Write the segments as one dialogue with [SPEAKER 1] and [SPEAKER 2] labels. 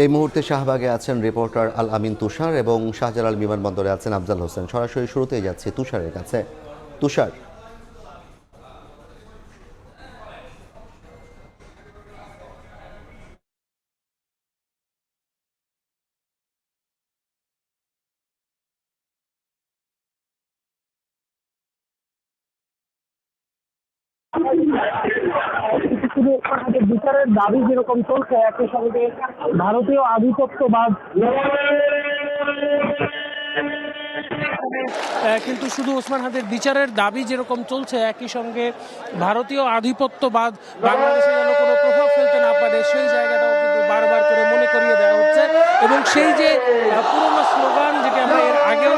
[SPEAKER 1] এই মুহূর্তে শাহবাগে আছেন রিপোর্টার আল আমিন তুষার এবং শাহজালাল বিমানবন্দরে আছেন আফজাল হোসেন। সরাসরি শুরুতেই যাচ্ছি তুষারের কাছে। তুষার,
[SPEAKER 2] শুধু বিচারের দাবি যেরকম চলছে, একই সঙ্গে ভারতীয় আধিপত্যবাদ কিন্তু শুধু ওসমান হাদির বিচারের দাবি যেরকম চলছে, একই সঙ্গে ভারতীয় আধিপত্যবাদ বাংলাদেশে যেন কোনো প্রভাব ফেলতে না পারে সেই জায়গাটাও কিন্তু বারবার করে মনে করিয়ে দেওয়া হচ্ছে। এবং সেই যে পুরনো স্লোগান যেটি আমরা এর আগেও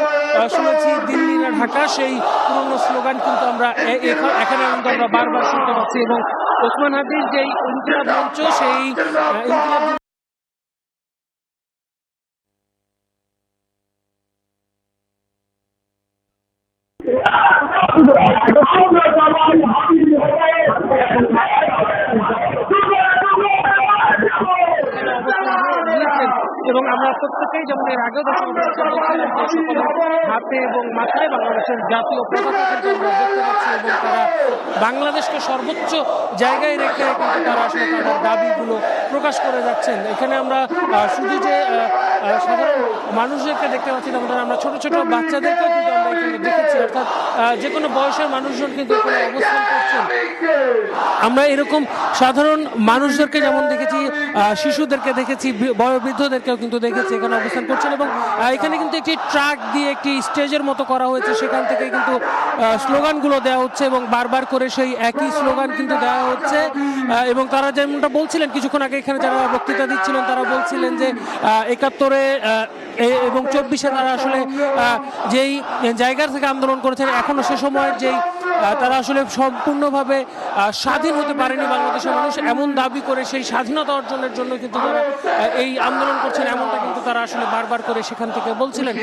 [SPEAKER 2] শুনেছি, দিল্লি না ঢাকা, সেই পুরনো স্লোগান কিন্তু আমরা এখানে আমরা বারবার শুনতে পাচ্ছি। এবং ওসমান হাদির যেই ইনকিলাব মঞ্চ, সেই ইনকিলাব এবং আমরা প্রত্যেকেই যেমন এর আগেও হাতে এবং মাথায় বাংলাদেশের জাতীয় পতাকা কিন্তু আমরা দেখতে পাচ্ছি। এবং তারা বাংলাদেশকে সর্বোচ্চ জায়গায় রেখে কিন্তু তারা আসলে তাদের দাবিগুলো প্রকাশ করে যাচ্ছেন। এখানে আমরা শুধু যে সাধারণ মানুষদেরকে দেখতে পাচ্ছি, তেমন আমরা ছোট ছোট বাচ্চাদেরকেও কিন্তু আমরা এখানে দেখেছি, অর্থাৎ যে কোনো বয়সের মানুষজন কিন্তু এখানে অবস্থান করছেন। আমরা এরকম সাধারণ মানুষদেরকে যেমন দেখেছি, শিশুদেরকে দেখেছি, বয়োবৃদ্ধদেরকেও কিন্তু দেখেছি এখানে অবস্থান করছেন। এবং এখানে কিন্তু একটি ট্রাক দিয়ে একটি স্টেজের মতো করা হয়েছে, সেখান থেকে কিন্তু স্লোগানগুলো দেওয়া হচ্ছে এবং বারবার করে সেই একই স্লোগান কিন্তু দেওয়া হচ্ছে। এবং তারা যেমনটা বলছিলেন কিছুক্ষণ আগে, এখানে যারা বক্তৃতা দিচ্ছিলেন তারা বলছিলেন যে 71-এ এবং 24-এ তারা আসলে যেই জায়গা থেকে আন্দোলন করেছেন, এখনো সে সময়ের যেই তারা আসলে সম্পূর্ণভাবে স্বাধীন হতে পারেনি বাংলাদেশের মানুষ, এমন দাবি করে সেই স্বাধীনতা অর্জনের জন্য কিন্তু তারা এই আন্দোলন করছেন, এমনটা কিন্তু তারা আসলে বারবার করে সেখান থেকে বলছিলেন।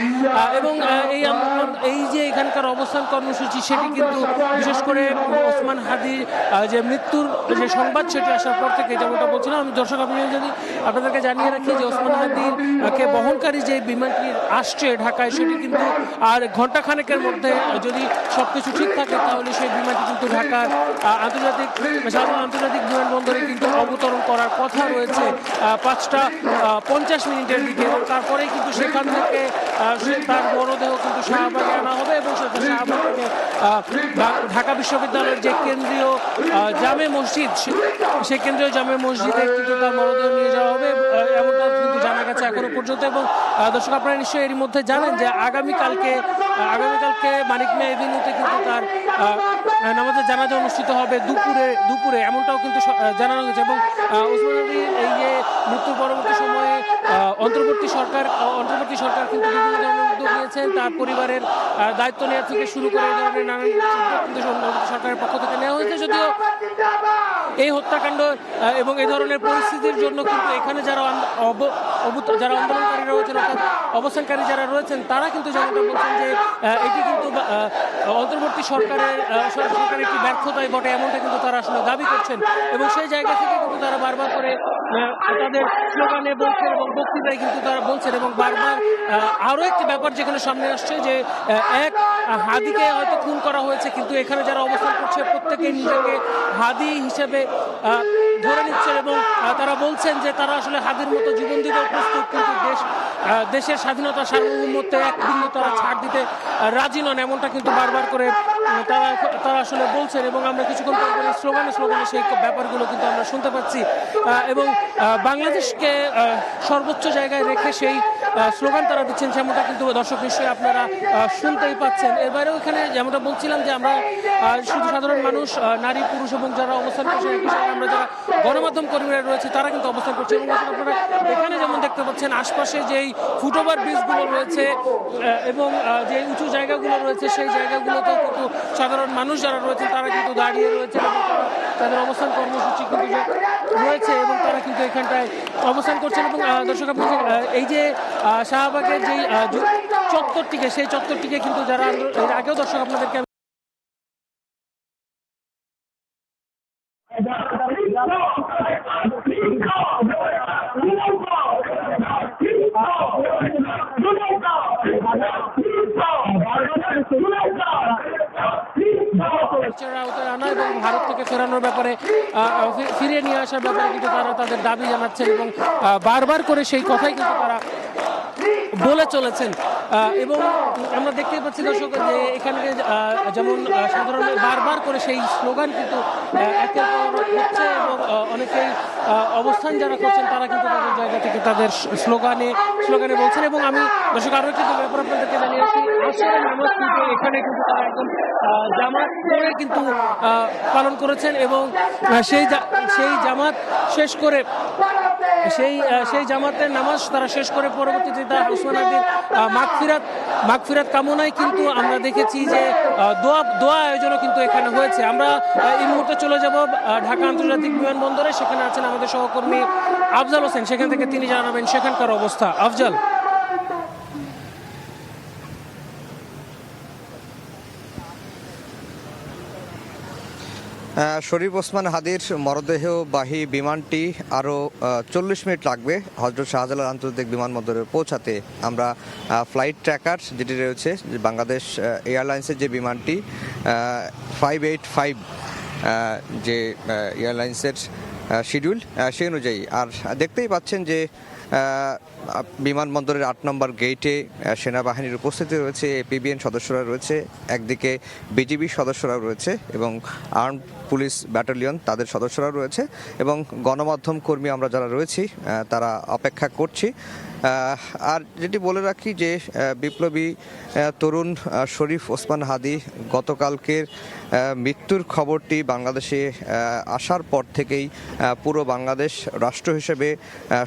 [SPEAKER 2] এবং এই আন্দোলন, এই যে এখানকার অবস্থান কর্মসূচি, সেটি কিন্তু বিশেষ করে ওসমান হাদির যে মৃত্যুর যে সংবাদ, সেটি আসার পর থেকে যেমনটা বলছিলাম আমি, দর্শক আপনি যদি আপনাদেরকে জানিয়ে রাখি যে ওসমান হাদিকে বহনকারী যে বিমানটি আসছে ঢাকায়, সেটি কিন্তু আর ঘণ্টাখানেকের মধ্যে যদি সবকিছু ঠিক থাকে তাহলে সেই বিমানটি কিন্তু ঢাকার আন্তর্জাতিক বিমানবন্দরে কিন্তু অবতরণ করার কথা রয়েছে 5:50 দিকে। এবং তারপরেই কিন্তু সেখান থেকে তার মরদেহ কিন্তু শাহবাগে আনা হবে এবং শাহবাগ থেকে ঢাকা বিশ্ববিদ্যালয়ের যে কেন্দ্রীয় জামে মসজিদ, সেই কেন্দ্রীয় জামে মসজিদে কিন্তু তার মরদেহ নিয়ে যাওয়া হবে, এমনটা কিন্তু জানা গেছে এখনো পর্যন্ত। এবং দর্শক আপনারা নিশ্চয়ই এর মধ্যে জানেন যে আগামীকালকে মানিক মিয়া এভিনিউতে কিন্তু তার নামাজের জানাজা অনুষ্ঠিত হবে দুপুরে, এমনটাও কিন্তু জানানো হয়েছে। এবং ওসমান হাদির এই যে মৃত্যুর পরবর্তী সময়ে অন্তর্বর্তী সরকার কিন্তু বিভিন্ন ধরনের উদ্যোগ নিয়েছেন, তার পরিবারের দায়িত্ব নেওয়া থেকে শুরু করে এই ধরনের নানান উদ্যোগ কিন্তু সরকারের পক্ষ থেকে নেওয়া হয়েছে। যদিও এই হত্যাকাণ্ড এবং এই ধরনের পরিস্থিতির জন্য কিন্তু এখানে যারা আন্দোলনকারীরা রয়েছেন, অর্থাৎ অবস্থানকারী যারা রয়েছেন, তারা কিন্তু যেমনটা বলছেন যে এটি কিন্তু অন্তর্বর্তী সরকারের একটি ব্যর্থতাই বটে, এমনটা কিন্তু তারা আসলে দাবি করছেন। এবং সেই জায়গা থেকে কিন্তু তারা বারবার করে তাদের স্লোগানে বলছেন এবং বক্তৃতায় কিন্তু তারা বলছেন। এবং বারবার আরও একটি ব্যাপার যেখানে সামনে আসছে যে এক হাদিকে হয়তো খুন করা হয়েছে, কিন্তু এখানে যারা অবস্থান করছে প্রত্যেকেই নিজেকে হাদি হিসেবে ধরে নিচ্ছেন এবং তারা বলছেন যে তারা আসলে হাদির মতো জীবন দিতেও প্রস্তুত, কিন্তু দেশের স্বাধীনতা সার্বভৌমত্বে এক বিন্দু তারা ছাড় দিতে রাজি নন, এমনটা কিন্তু বারবার করে তারা আসলে বলছেন। এবং আমরা কিছুক্ষণ পর স্লোগানে সেই ব্যাপারগুলো কিন্তু আমরা শুনতে পাচ্ছি। এবং বাংলাদেশকে সর্বোচ্চ জায়গায় রেখে সেই স্লোগান তারা দিচ্ছেন, যেমনটা কিন্তু দর্শক নিশ্চয়ই আপনারা শুনতেই পাচ্ছেন। এবারেও এখানে যেমনটা বলছিলাম যে আমরা শুধু সাধারণ মানুষ, নারী, পুরুষ এবং যারা অবস্থান করছে, আমরা যারা গণমাধ্যম কর্মীরা রয়েছে তারা কিন্তু অবস্থান করছে। এবং আপনারা এখানে যেমন দেখতে পাচ্ছেন আশপাশে যেই ফুটওভার ব্রিজগুলো রয়েছে এবং যে উঁচু জায়গাগুলো রয়েছে, সেই জায়গাগুলোতেও কিন্তু সাধারণ মানুষ যারা রয়েছেন তারা কিন্তু দাঁড়িয়ে রয়েছে এবং তাদের অবস্থান কর্মসূচি কিন্তু রয়েছে এবং তারা কিন্তু এখানটায় অবস্থান করছেন। এবং দর্শক আপনাদের এই যে শাহবাগের যেই চত্বরটিকে, সেই চত্বরটিকে কিন্তু যারা এর আগেও দর্শক আপনাদেরকে তাকে ফেরানোর ব্যাপারে ফিরিয়ে নিয়ে আসার ব্যাপারে কিন্তু তারা তাদের দাবি জানাচ্ছেন এবং বারবার করে সেই কথাই কিন্তু তারা বলে চলেছেন। এবং আমরা দেখতেই পাচ্ছি দর্শক যে এখানে যেমন সাধারণ বারবার করে সেই স্লোগান কিন্তু একের পর হচ্ছে এবং অনেকেই অবস্থান যারা করছেন তারা কিন্তু তাদের জায়গা থেকে তাদের স্লোগানে বলছেন। এবং আমি দর্শক আরও কিন্তু ব্যাপার আপনাদেরকে জানিয়ে আসি, আসরের নামাজ কিন্তু এখানে কিন্তু তারা একদম জামাত করে কিন্তু পালন করেছেন এবং সেই জামাত শেষ করে সেই জামাতের নামাজ তারা শেষ করে পরবর্তীতে তারা ওসমান হাদির মাগফিরাত কামনায় কিন্তু আমরা দেখেছি যে দোয়া আয়োজনও কিন্তু এখানে হয়েছে। আমরা এই মুহূর্তে চলে যাব ঢাকা আন্তর্জাতিক বিমানবন্দরে, সেখানে আছেন আমাদের সহকর্মী আফজাল হোসেন, সেখান থেকে তিনি জানাবেন সেখানকার অবস্থা। আফজাল।
[SPEAKER 3] শরীফ ওসমান হাদির মরদেহবাহী বিমানটি আরও 40 মিনিট লাগবে হযরত শাহজালাল আন্তর্জাতিক বিমানবন্দরে পৌঁছাতে। আমরা ফ্লাইট ট্র্যাকার যেটি রয়েছে বাংলাদেশ এয়ারলাইন্সের যে বিমানটি 585 যে এয়ারলাইন্সের শিডিউল সেই অনুযায়ী, আর দেখতেই পাচ্ছেন যে বিমানবন্দরের 8 নম্বর গেটে সেনাবাহিনীর উপস্থিতি রয়েছে, এপিবিএন সদস্যরা রয়েছে, একদিকে বিজিবি সদস্যরা রয়েছে এবং আর্মড পুলিশ ব্যাটালিয়ন তাদের সদস্যরা রয়েছে এবং গণমাধ্যম কর্মী আমরা যারা রয়েছি তারা অপেক্ষা করছি। আর যেটি বলে রাখি যে বিপ্লবী তরুণ শরীফ ওসমান হাদি গতকালকের মৃত্যুর খবরটি বাংলাদেশে আসার পর থেকেই পুরো বাংলাদেশ রাষ্ট্র হিসেবে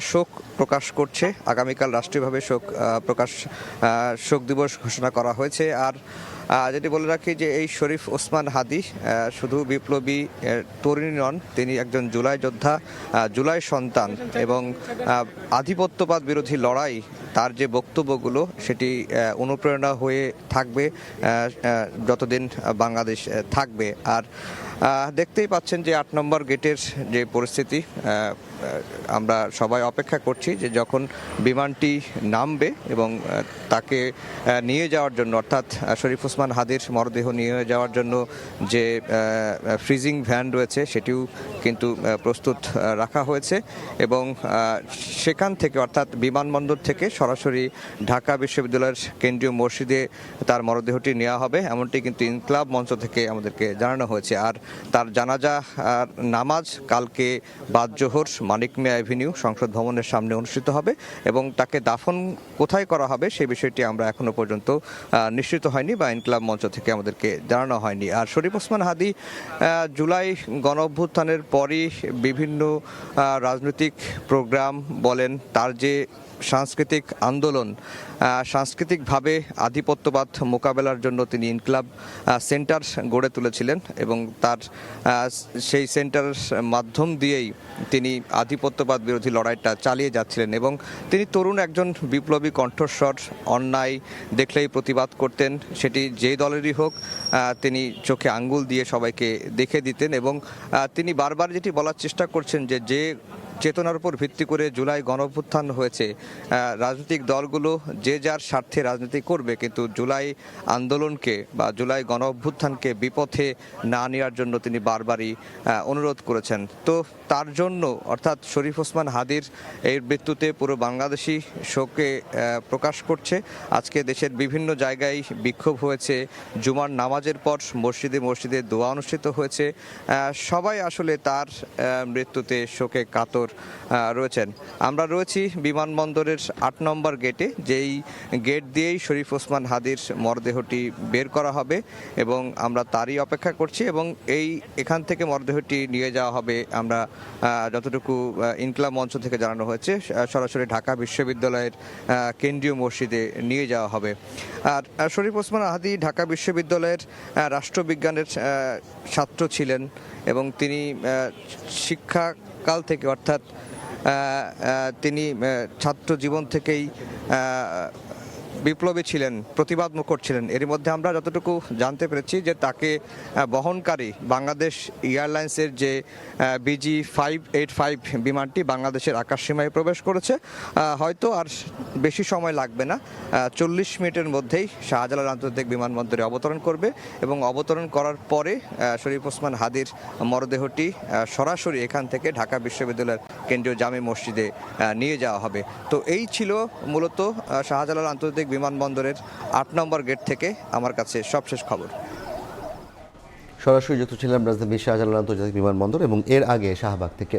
[SPEAKER 3] শোক প্রকাশ করছে। আগামীকাল রাষ্ট্রীয়ভাবে শোক দিবস ঘোষণা করা হয়েছে। আর যেটি বলে রাখি যে এই শরীফ ওসমান হাদি শুধু বিপ্লবী তরুণী নন, তিনি একজন জুলাই যোদ্ধা, জুলাই সন্তান এবং আধিপত্যবাদ বিরোধী লড়াই, তার যে বক্তব্যগুলো সেটি অনুপ্রেরণা হয়ে থাকবে যতদিন বাংলাদেশ থাকবে। আর দেখতেই পাচ্ছেন যে 8 নম্বর গেটের যে পরিস্থিতি, আমরা সবাই অপেক্ষা করছি যে যখন বিমানটি নামবে এবং তাকে নিয়ে যাওয়ার জন্য, অর্থাৎ শরীফ ওসমান হাদির মরদেহ নিয়ে যাওয়ার জন্য যে ফ্রিজিং ভ্যান রয়েছে সেটিও কিন্তু প্রস্তুত রাখা হয়েছে এবং সেখান থেকে অর্থাৎ বিমানবন্দর থেকে সরাসরি ঢাকা বিশ্ববিদ্যালয়ের কেন্দ্রীয় মসজিদে তার মরদেহটি নেওয়া হবে, এমনটি কিন্তু ইনকলাব মঞ্চ থেকে আমাদেরকে জানানো হয়েছে। আর তার জানাজা নামাজ কালকে বাদ জোহর মানিক মিয়া অ্যাভিনিউ সংসদ ভবনের সামনে অনুষ্ঠিত হবে এবং তাকে দাফন কোথায় করা হবে সেই বিষয়টি আমরা এখনো পর্যন্ত নিশ্চিত হয়নি বা ইনকলাব মঞ্চ থেকে আমাদেরকে জানানো হয়নি। আর শরীফ ওসমান হাদি জুলাই গণ অভ্যুত্থানের পরই বিভিন্ন রাজনৈতিক প্রোগ্রাম বলেন, তার যে সাংস্কৃতিক আন্দোলন, সাংস্কৃতিকভাবে আধিপত্যবাদ মোকাবেলার জন্য তিনি ইনকলাব সেন্টার গড়ে তুলেছিলেন এবং তার সেই সেন্টারের মাধ্যম দিয়েই তিনি আধিপত্যবাদ বিরোধী লড়াইটা চালিয়ে যাচ্ছিলেন এবং তিনি তরুণ একজন বিপ্লবী কণ্ঠস্বর, অন্যায় দেখলেই প্রতিবাদ করতেন, সেটি যেই দলেরই হোক তিনি চোখে আঙ্গুল দিয়ে সবাইকে দেখে দিতেন এবং তিনি বারবার যেটি বলার চেষ্টা করছেন যে চেতনার উপর ভিত্তি করে জুলাই গণঅভ্যুত্থান হয়েছে, রাজনৈতিক দলগুলো যে যার স্বার্থে রাজনীতি করবে, কিন্তু জুলাই আন্দোলনকে বা জুলাই গণঅভ্যুত্থানকে বিপথে না নেওয়ার জন্য তিনি বারবারই অনুরোধ করেছেন। তো তার জন্য অর্থাৎ শরীফ ওসমান হাদির এই মৃত্যুতে পুরো বাংলাদেশই শোকে প্রকাশ করছে। আজকে দেশের বিভিন্ন জায়গায় বিক্ষোভ হয়েছে, জুমার নামাজের পর মসজিদে মসজিদে দোয়া অনুষ্ঠিত হয়েছে, সবাই আসলে তার মৃত্যুতে শোকে কাতর রয়েছেন। আমরা রয়েছি বিমানবন্দরের 8 নম্বর গেটে, যেই গেট দিয়েই শরীফ ওসমান হাদির মরদেহটি বের করা হবে এবং আমরা তারই অপেক্ষা করছি এবং এখান থেকে মরদেহটি নিয়ে যাওয়া হবে, আমরা যতটুকু ইনকলাব মঞ্চ থেকে জানানো হয়েছে, সরাসরি ঢাকা বিশ্ববিদ্যালয়ের কেন্দ্রীয় মসজিদে নিয়ে যাওয়া হবে। আর শরীফ ওসমান হাদি ঢাকা বিশ্ববিদ্যালয়ের রাষ্ট্রবিজ্ঞানের ছাত্র ছিলেন এবং তিনি শিক্ষাকাল থেকে অর্থাৎ তিনি ছাত্র জীবন থেকেই বিপ্লবী ছিলেন, প্রতিবাদ মুখর ছিলেন। এর মধ্যে আমরা যতটুকু জানতে পেরেছি যে তাকে বহনকারী বাংলাদেশ এয়ারলাইন্সের যে BG585 বিমানটি বাংলাদেশের আকাশসীমায় প্রবেশ করেছে। হয়তো আর বেশি সময় লাগবে না, 40 মিনিটের মধ্যেই শাহজালাল আন্তর্জাতিক বিমানবন্দরে অবতরণ করবে এবং অবতরণ করার পরে শরীফ ওসমান হাদির মরদেহটি সরাসরি এখান থেকে ঢাকা বিশ্ববিদ্যালয়ের কেন্দ্রীয় জামে মসজিদে নিয়ে যাওয়া হবে। তো এই ছিল মূলত শাহজালাল আন্তর্জাতিক বিমানবন্দরের 8 নম্বর গেট থেকে আমার কাছে সবশেষ খবর।
[SPEAKER 1] সরাসরি যুক্ত ছিলাম রাজধানী শাহজালাল আন্তর্জাতিক বিমানবন্দর এবং এর আগে শাহবাগ থেকে।